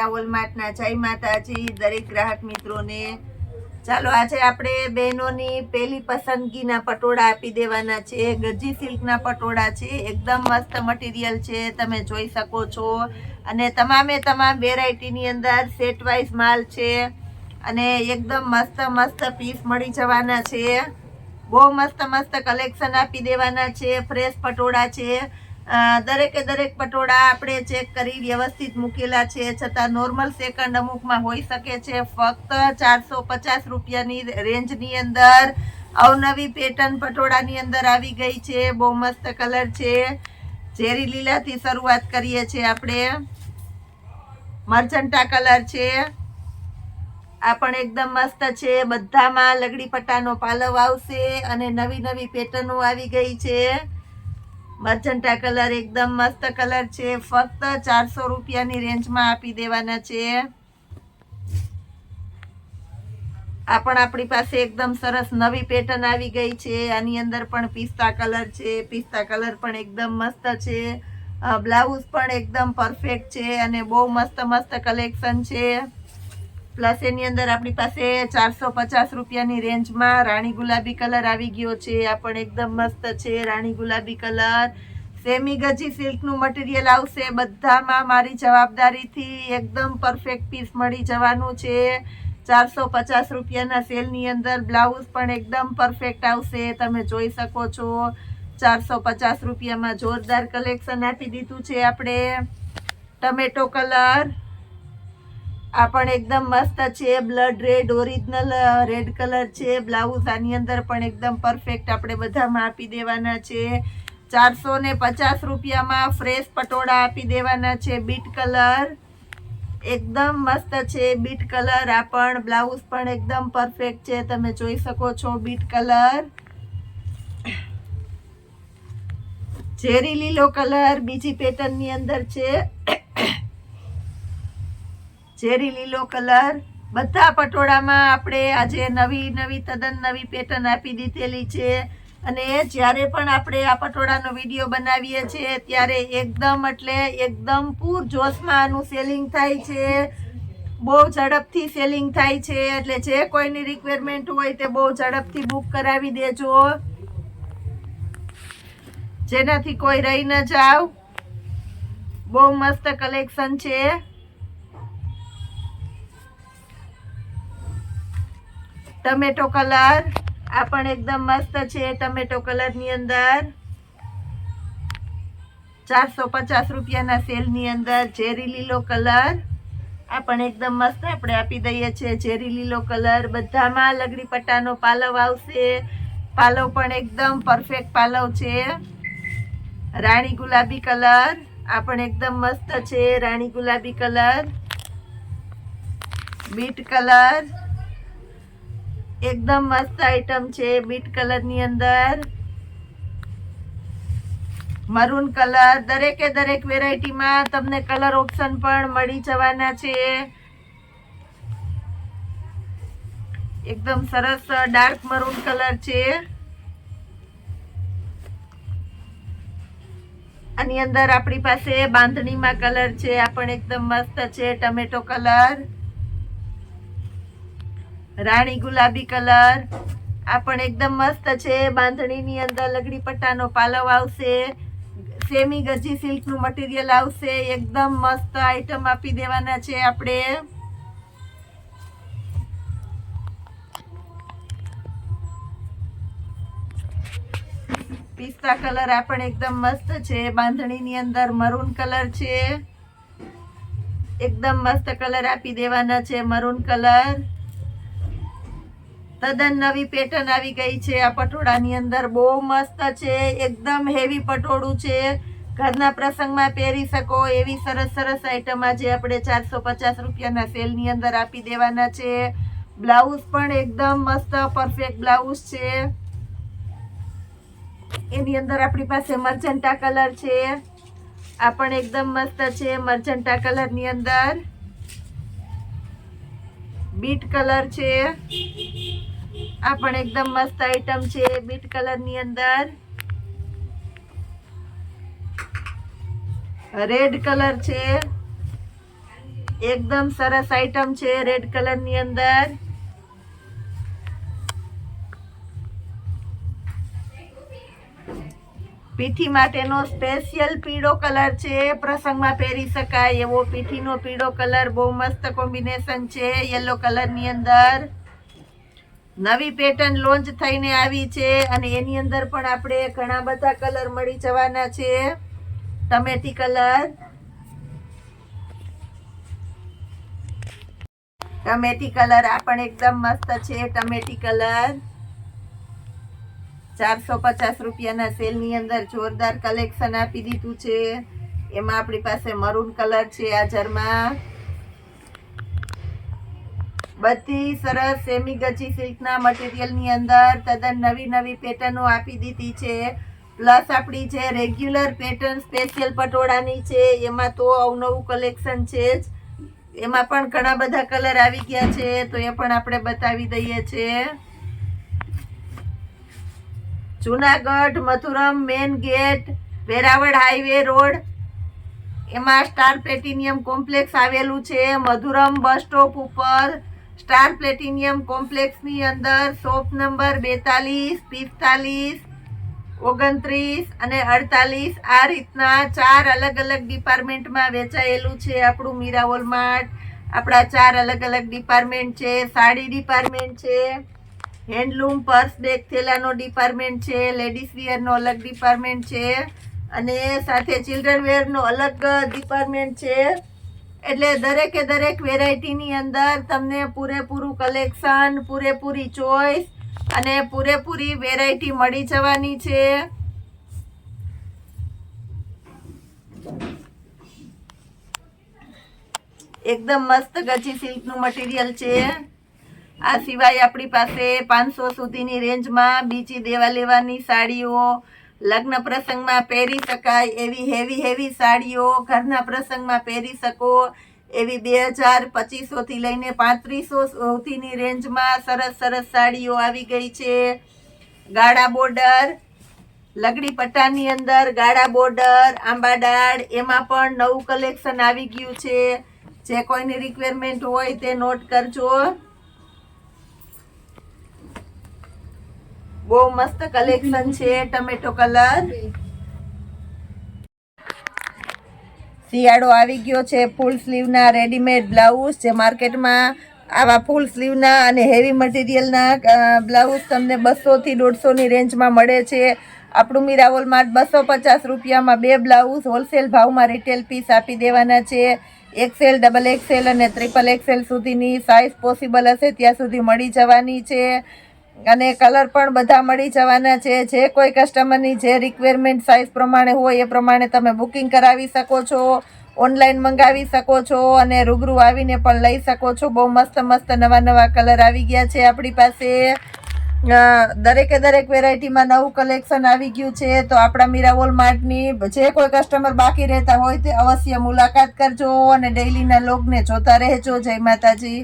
હીરા હોલમાર્ટના જય માતાજી દરેક ગ્રાહક મિત્રોને। ચાલો આજે આપણે બહેનોની પહેલી પસંદગીના પટોળા આપી દેવાના છે। ગજી સિલ્કના પટોળા છે, એકદમ મસ્ત મટીરિયલ છે, તમે જોઈ શકો છો। અને તમામે તમામ વેરાયટીની અંદર સેટ વાઇઝ માલ છે અને એકદમ મસ્ત મસ્ત પીસ મળી જવાના છે। બહુ મસ્ત મસ્ત કલેક્શન આપી દેવાના છે। ફ્રેશ પટોળા છે, દરેકે દરેક પટોળા આપણે ચેક કરી વ્યવસ્થિત મૂકેલા છે, છતાં નોર્મલ સેકન્ડ અમુકમાં હોઈ શકે છે। ફક્ત 450 રૂપિયાની રેન્જની અંદર અવનવી પેટર્ન પટોળાની અંદર આવી ગઈ છે। બહુ મસ્ત કલર છે, ઝેરી લીલાથી શરૂઆત કરીએ છીએ આપણે। મર્જન્ટા કલર છે, આ પણ એકદમ મસ્ત છે। બધામાં લગડી પટ્ટાનો પાલવ આવશે અને નવી નવી પેટર્નો આવી ગઈ છે। મર્જન્ટા કલર એકદમ મસ્ત કલર છે, ફક્ત 400 રૂપિયાની રેન્જમાં આપી દેવાના છે। આ પણ આપણી પાસે એકદમ સરસ નવી પેટર્ન આવી ગઈ છે। આની અંદર પણ પિસ્તા કલર છે, પિસ્તા કલર પણ એકદમ મસ્ત છે। બ્લાઉઝ પણ એકદમ પરફેક્ટ છે અને બહુ મસ્ત મસ્ત કલેક્શન છે। પ્લસ એની અંદર આપણી પાસે 450 રૂપિયાની રેન્જમાં રાણી ગુલાબી કલર આવી ગયો છે। આ પણ એકદમ મસ્ત છે, રાણી ગુલાબી કલર। સેમી ગજી સિલ્કનું મટીરિયલ આવશે, બધામાં મારી જવાબદારીથી એકદમ પરફેક્ટ પીસ મળી જવાનું છે। 450 રૂપિયાના સેલની અંદર બ્લાઉઝ પણ એકદમ પરફેક્ટ આવશે, તમે જોઈ શકો છો। 450 રૂપિયામાં જોરદાર કલેક્શન આપી દીધું છે આપણે। ટમેટો કલર, આ પણ એકદમ મસ્ત છે, blood red original red colour છે। બ્લાઉઝ આની અંદર પણ એકદમ પરફેક્ટ આપણે બધામાં આપી દેવાના છે। 450 રૂપિયામાં ફ્રેશ પટોળા આપી દેવાના છે। બીટ કલર એકદમ મસ્ત છે, બીટ કલર। આ પણ બ્લાઉઝ પણ એકદમ પરફેક્ટ છે, તમે જોઈ શકો છો। બીટ કલર, ઝેરી લીલો કલર બીજી પેટર્નની અંદર છે, ઝેરી લીલો કલર। બધા પટોળામાં આપણે આજે નવી તદ્દન નવી પેટર્ન આપી દીધેલી છે અને જ્યારે પણ આપણે આ પટોળાનો વિડીયો બનાવીએ છીએ ત્યારે એકદમ એટલે એકદમ પૂરજોશમાં આનું સેલિંગ થાય છે। બહુ ઝડપથી સેલિંગ થાય છે, એટલે જે કોઈની રિક્વાયરમેન્ટ હોય તે બહુ ઝડપથી બુક કરાવી દેજો, જેનાથી કોઈ રહી ન જાવ। બહુ મસ્ત કલેક્શન છે। ટમેટો કલર, આ પણ એકદમ મસ્ત છે, ટમેટો કલરની અંદર 450 રૂપિયાના સેલની અંદર ઝેરી લીલો કલર। આ પણ એકદમ મસ્ત આપણે આપી દઈએ છીએ, ઝેરી લીલો કલર। બધામાં લગડી પટ્ટાનો પાલવ આવશે, પાલવ પણ એકદમ પરફેક્ટ પાલવ છે। રાણી ગુલાબી કલર, આ પણ એકદમ મસ્ત છે, રાણી ગુલાબી કલર। બીટ કલર એકદમ મસ્ત આઈટમ છે, બીટ કલરની અંદર। મરૂન કલર, દરેકે દરેક વેરાયટીમાં તમને કલર ઓપ્શન પણ મળી જવાના છે। એકદમ સરસ ડાર્ક મરૂન કલર છે। આની અંદર આપણી પાસે બાંધણીમાં કલર છે, આ પણ એકદમ મસ્ત છે। ટમેટો કલર, રાણી ગુલાબી કલર, આ પણ એકદમ મસ્ત છે। બાંધણીની અંદર લગડી પટ્ટાનો પાલવ આવશે, સેમી ગજી સિલ્કનું મટીરિયલ આવશે, એકદમ મસ્ત આઈટમ આપી દેવાના છે આપણે। પિસ્તા કલર, આ પણ એકદમ મસ્ત છે, બાંધણીની અંદર મરૂન કલર છે, એકદમ મસ્ત કલર આપી દેવાના છે, મરૂન કલર। તદ્દન નવી પેટર્ન આવી ગઈ છે આ પટોળાની અંદર, બહુ મસ્ત છે, એકદમ હેવી પટોળું છે, ઘરના પ્રસંગમાં પહેરી શકો એવી સરસ સરસ આઈટમ આજે આપણે 450 રૂપિયાના સેલની અંદર આપી દેવાના છે। બ્લાઉઝ પણ એકદમ મસ્ત પરફેક્ટ બ્લાઉઝ છે। એની અંદર આપણી પાસે મર્જન્ટા કલર છે, આ પણ એકદમ મસ્ત છે, મર્જન્ટા કલરની અંદર। બીટ કલર છે, આ પણ એકદમ મસ્ત આઈટમ છે, બીટ કલરની અંદર। રેડ કલર છે, એકદમ સરસ આઈટમ છે રેડ કલર ની અંદર. પીઠી માટેનો સ્પેશિયલ પીળો કલર છે, પ્રસંગમાં પહેરી શકાય એવો પીઠીનો પીળો કલર. બહુ મસ્ત કોમ્બિનેશન છે યલો કલર ની અંદર. નવી પેટર્ન લોન્ચ થઈને આવી છે અને એની અંદર પણ આપણે ઘણા બધા કલર મળી જવાના છે. ટમેટી કલર, ટમેટી કલર આ પણ એકદમ મસ્ત છે. ટમેટી કલર 450 રૂપિયાના સેલ ની અંદર જોરદાર કલેક્શન આપી દીધું છે. એમાં આપણી પાસે મરૂન કલર છે હાજરમાં. બધી સરસ સેમી ગજી સિલ્કના મટીરિયલની અંદર તદ્દન નવી નવી પેટર્નો આપી દીધી છે. પ્લસ આપણી જે રેગ્યુલર પેટર્ન સ્પેશિયલ પટોળાની છે એમાં તો અવનવું કલેક્શન છે જ. એમાં પણ ઘણા બધા કલર આવી ગયા છે તો એ પણ આપણે બતાવી દઈએ છીએ. Junagadh Mathuram main gate Veraval highway road, એમાં સ્ટાર પ્લેટિનિયમ કોમ્પ્લેક્સ આવેલું છે. મધુરમ બસ સ્ટોપ ઉપર સ્ટાર પ્લેટિનિયમ કોમ્પ્લેક્સની અંદર શોપ નંબર 42, 45, 29 અને 48 આ રીતના 4 અલગ અલગ ડિપાર્ટમેન્ટમાં વેચાયેલું છે આપણું મીરા વોલમાર્ટ. આપણા 4 અલગ અલગ ડિપાર્ટમેન્ટ છે. સાડી ડિપાર્ટમેન્ટ છે, હેન્ડલૂમ પર્સ બેગ થેલાનો ડિપાર્ટમેન્ટ છે, લેડીઝ વેરનો અલગ ડિપાર્ટમેન્ટ છે અને સાથે ચિલ્ડ્રન વેરનો અલગ ડિપાર્ટમેન્ટ છે. એટલે દરેકે દરેક વેરાયટીની અંદર તમને પૂરેપૂરું કલેક્શન, પૂરેપૂરી ચોઈસ અને પૂરેપૂરી વેરાયટી મળી જવાની છે. એકદમ મસ્ત ગજી સિલ્કનું મટીરિયલ છે. આ સિવાય આપણી પાસે 500 સુધીની રેન્જમાં બીજી દેવા લેવાની સાડીઓ, લગ્ન પ્રસંગમાં પહેરી શકાય એવી હેવી સાડીઓ, ઘરના પ્રસંગમાં પહેરી શકો એવી 2000-2500 થી લઈને 3500 સુધીની રેન્જમાં સરસ સરસ સાડીઓ આવી ગઈ છે. ગાળા બોર્ડર, લગડી પટ્ટાની અંદર ગાળા બોર્ડર, આંબાડાળ એમાં પણ નવું કલેક્શન આવી ગયું છે. જે કોઈની રિક્વાયરમેન્ટ હોય તે નોટ કરજો. બહુ મસ્ત કલેક્શન છે. ટમેટો કલર, શિયાળો આવી ગયો છે. ફૂલ સ્લીવના રેડીમેડ બ્લાઉઝ, જે માર્કેટમાં આવા ફૂલ સ્લીવના અને હેવી મટીરિયલના બ્લાઉઝ તમને 200 થી 150 ની રેન્જમાં મળે છે. આપણું મીરા વોલમાર્ટ 250 રૂપિયામાં 2 બ્લાઉઝ હોલસેલ ભાવમાં રિટેલ પીસ આપી દેવાના છે. XL, XXL અને XXL સુધીની સાઇઝ પોસિબલ હશે ત્યાં સુધી મળી જવાની છે અને કલર પણ બધા મળી જવાના છે. જે કોઈ કસ્ટમરની જે રિક્વાયરમેન્ટ સાઇઝ પ્રમાણે હોય એ પ્રમાણે તમે બુકિંગ કરાવી શકો છો, ઓનલાઈન મંગાવી શકો છો અને રૂબરૂ આવીને પણ લઈ શકો છો. બહુ મસ્ત મસ્ત નવા કલર આવી ગયા છે આપણી પાસે. દરેકે દરેક વેરાયટીમાં નવું કલેક્શન આવી ગયું છે. તો આપણા મીરા વોલમાર્ટની જે કોઈ કસ્ટમર બાકી રહેતા હોય તે અવશ્ય મુલાકાત કરજો અને ડેઈલીના લોગને જોતા રહેજો. જય માતાજી.